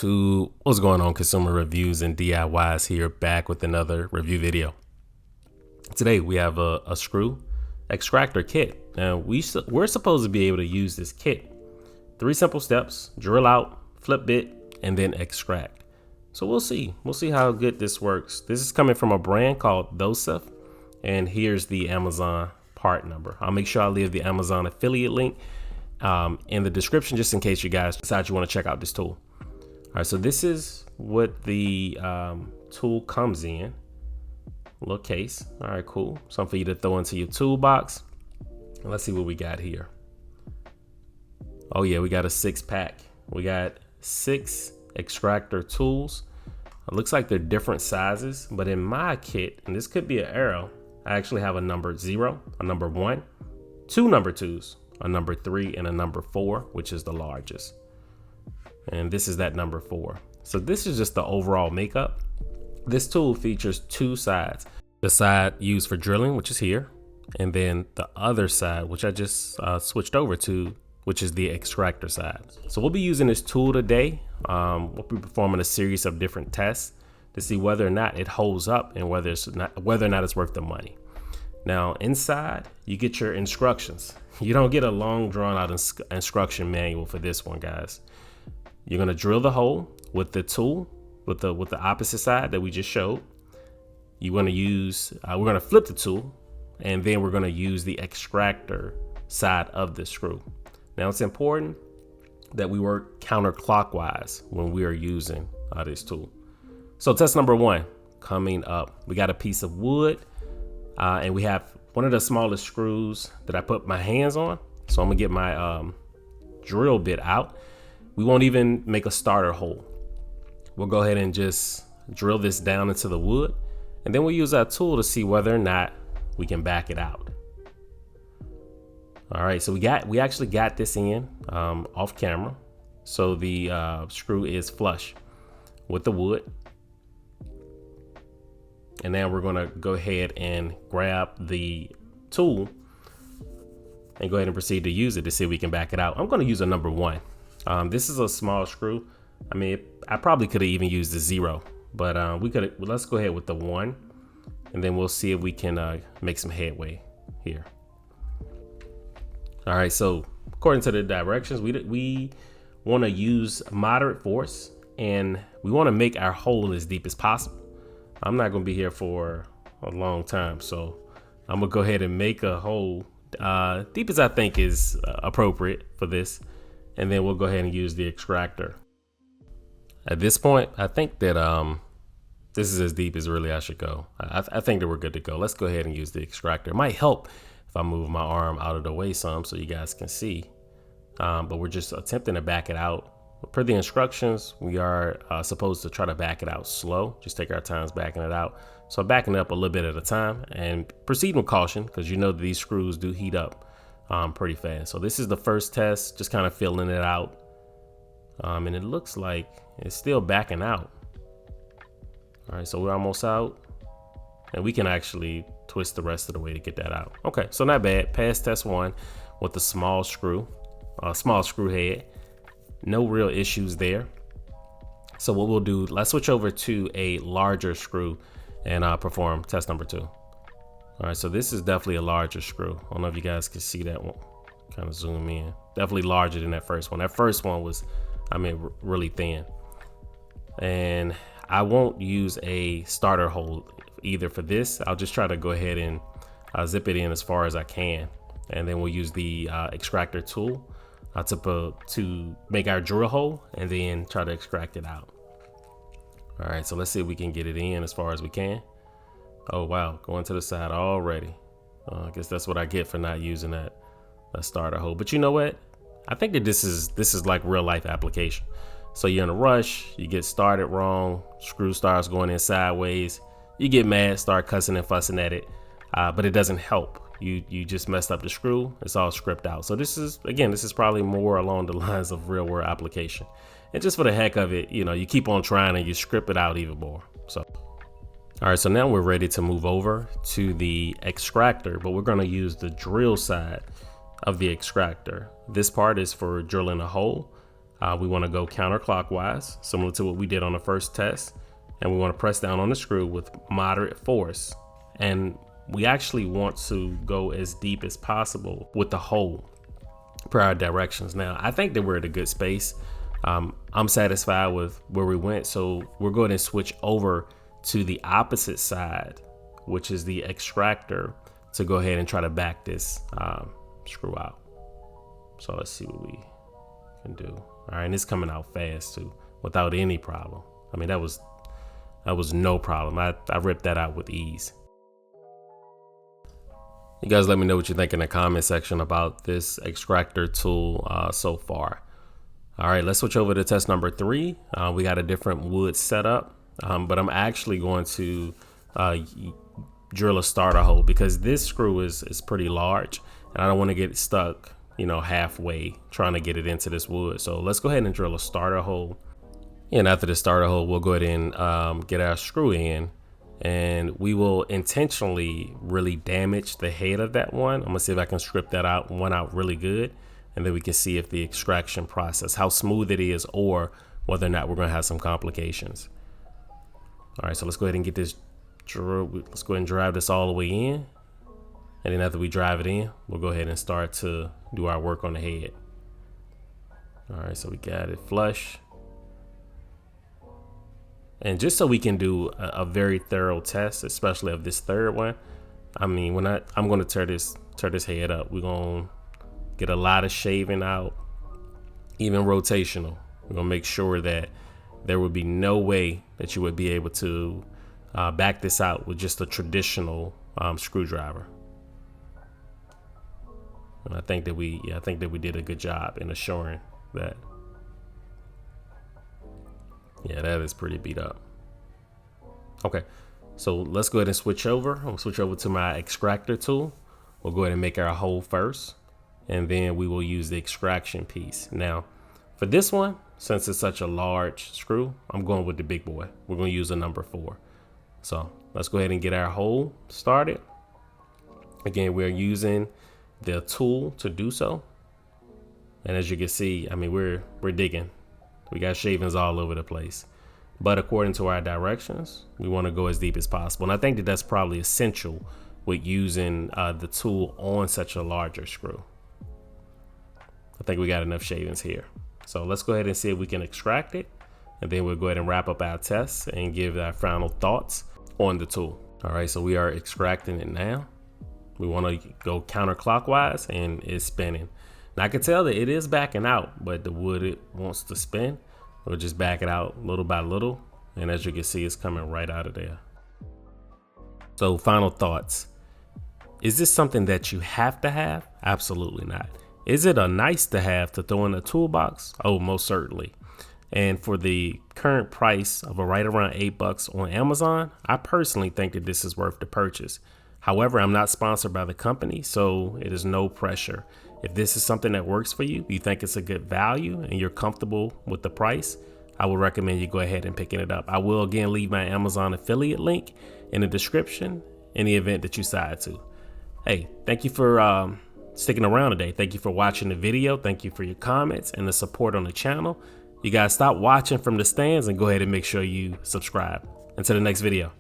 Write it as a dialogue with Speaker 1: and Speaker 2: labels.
Speaker 1: YouTube. What's going on, consumer reviews and DIYs here, back with another review video. Today we have a screw extractor kit. Now we're supposed to be able to use this kit. 3 simple steps: drill out, flip bit, and then extract. So we'll see how good this works. This is coming from a brand called Dosef, and here's the Amazon part number. I'll make sure I leave the Amazon affiliate link in the description, just in case you guys decide you want to check out this tool. All right, so this is what the tool comes in. Little case. All right, cool. Something for you to throw into your toolbox. Let's see what we got here. Oh yeah, we got a 6-pack. We got 6 extractor tools. It looks like they're different sizes, but in my kit, and this could be an arrow, I actually have a number 0, a number 1, 2 number 2s, a number 3, and a number 4, which is the largest. And this is that number 4. So this is just the overall makeup. This tool features 2 sides. The side used for drilling, which is here, and then the other side, which I just switched over to, which is the extractor side. So we'll be using this tool today. We'll be performing a series of different tests to see whether or not it holds up and whether or not it's worth the money. Now inside, you get your instructions. You don't get a long drawn out instruction manual for this one, guys. You're gonna drill the hole with the tool, with the opposite side that we just showed. You're gonna use, we're gonna flip the tool, and then we're gonna use the extractor side of the screw. Now it's important that we work counterclockwise when we are using this tool. So test number 1 coming up. We got a piece of wood, and we have one of the smallest screws that I put my hands on. So I'm gonna get my drill bit out. We won't even make a starter hole. We'll go ahead and just drill this down into the wood, and then we'll use our tool to see whether or not we can back it out. All right, so we actually got this in off camera. So the screw is flush with the wood. And now we're gonna go ahead and grab the tool and go ahead and proceed to use it to see if we can back it out. I'm gonna use a number 1. This is a small screw. I mean, I probably could have even used the 0, but let's go ahead with the 1, and then we'll see if we can make some headway here. All right, so according to the directions, we want to use moderate force, and we want to make our hole as deep as possible. I'm not going to be here for a long time, so I'm gonna go ahead and make a hole deep as I think is appropriate for this, and then we'll go ahead and use the extractor. At this point, I think that this is as deep as really I should go. I think that we're good to go. Let's go ahead and use the extractor. It might help if I move my arm out of the way some so you guys can see, but we're just attempting to back it out. Per the instructions, we are supposed to try to back it out slow. Just take our times backing it out. So backing it up a little bit at a time and proceed with caution, because you know that these screws do heat up pretty fast. So this is the first test, just kind of feeling it out. And it looks like it's still backing out. All right, so we're almost out, and we can actually twist the rest of the way to get that out. Okay, so not bad. Passed test 1 with the small screw head. No real issues there. So what we'll do, let's switch over to a larger screw and perform test number 2. All right, so this is definitely a larger screw. I don't know if you guys can see that one. Kind of zoom in. Definitely larger than that first one. That first one was, I mean, really thin. And I won't use a starter hole either for this. I'll just try to go ahead and zip it in as far as I can, and then we'll use the extractor tool to make our drill hole and then try to extract it out. All right, so let's see if we can get it in as far as we can. Oh wow, going to the side already. I guess that's what I get for not using that starter hole. But you know what? I think that this is like real life application. So you're in a rush, you get started wrong, screw starts going in sideways, you get mad, start cussing and fussing at it, but it doesn't help. You just messed up the screw. It's all scripted out. So this is probably more along the lines of real world application. And just for the heck of it, you keep on trying and you script it out even more. So, all right, so now we're ready to move over to the extractor, but we're gonna use the drill side of the extractor. This part is for drilling a hole. We want to go counterclockwise, similar to what we did on the first test. And we want to press down on the screw with moderate force. And we actually want to go as deep as possible with the hole per our directions. Now, I think that we're at a good space. I'm satisfied with where we went. So we're going to switch over to the opposite side, which is the extractor, to go ahead and try to back this screw out. So let's see what we can do. All right, and it's coming out fast too, without any problem. I mean, that was no problem. I ripped that out with ease. You guys let me know what you think in the comment section about this extractor tool so far. All right, let's switch over to test number 3. We got a different wood setup, but I'm actually going to drill a starter hole because this screw is pretty large and I don't want to get stuck, halfway trying to get it into this wood. So let's go ahead and drill a starter hole. And after the starter hole, we'll go ahead and get our screw in, and we will intentionally really damage the head of that one. I'm gonna see if I can strip that out really good, and then we can see if the extraction process, how smooth it is, or whether or not we're gonna have some complications. All right, so let's go ahead and get this let's go ahead and drive this all the way in. And then after we drive it in, we'll go ahead and start to do our work on the head. All right, so we got it flush. And just so we can do a very thorough test, especially of this third one, I mean, I'm going to tear this head up. We're going to get a lot of shaving out, even rotational. We're going to make sure that there would be no way that you would be able to back this out with just a traditional screwdriver. And I think that we did a good job in assuring that. Yeah, that is pretty beat up. Okay, so let's go ahead and switch over. I'll switch over to my extractor tool. We'll go ahead and make our hole first, and then we will use the extraction piece. Now, for this one, since it's such a large screw, I'm going with the big boy. We're going to use a number 4. So let's go ahead and get our hole started. Again, we're using the tool to do so. And as you can see, I mean, we're digging. We got shavings all over the place, but according to our directions, we want to go as deep as possible. And I think that that's probably essential with using the tool on such a larger screw. I think we got enough shavings here. So let's go ahead and see if we can extract it. And then we'll go ahead and wrap up our tests and give our final thoughts on the tool. All right, so we are extracting it now. We want to go counterclockwise and it's spinning. Now I can tell that it is backing out, but the wood it wants to spin. We'll just back it out little by little. And as you can see, it's coming right out of there. So final thoughts. Is this something that you have to have? Absolutely not. Is it a nice to have to throw in a toolbox? Oh, most certainly. And for the current price of right around $8 on Amazon, I personally think that this is worth the purchase. However, I'm not sponsored by the company, so it is no pressure. If this is something that works for you, you think it's a good value and you're comfortable with the price, I would recommend you go ahead and picking it up. I will again leave my Amazon affiliate link in the description in the event that you decide to. Hey, thank you for sticking around today. Thank you for watching the video. Thank you for your comments and the support on the channel. You guys stop watching from the stands and go ahead and make sure you subscribe. Until the next video.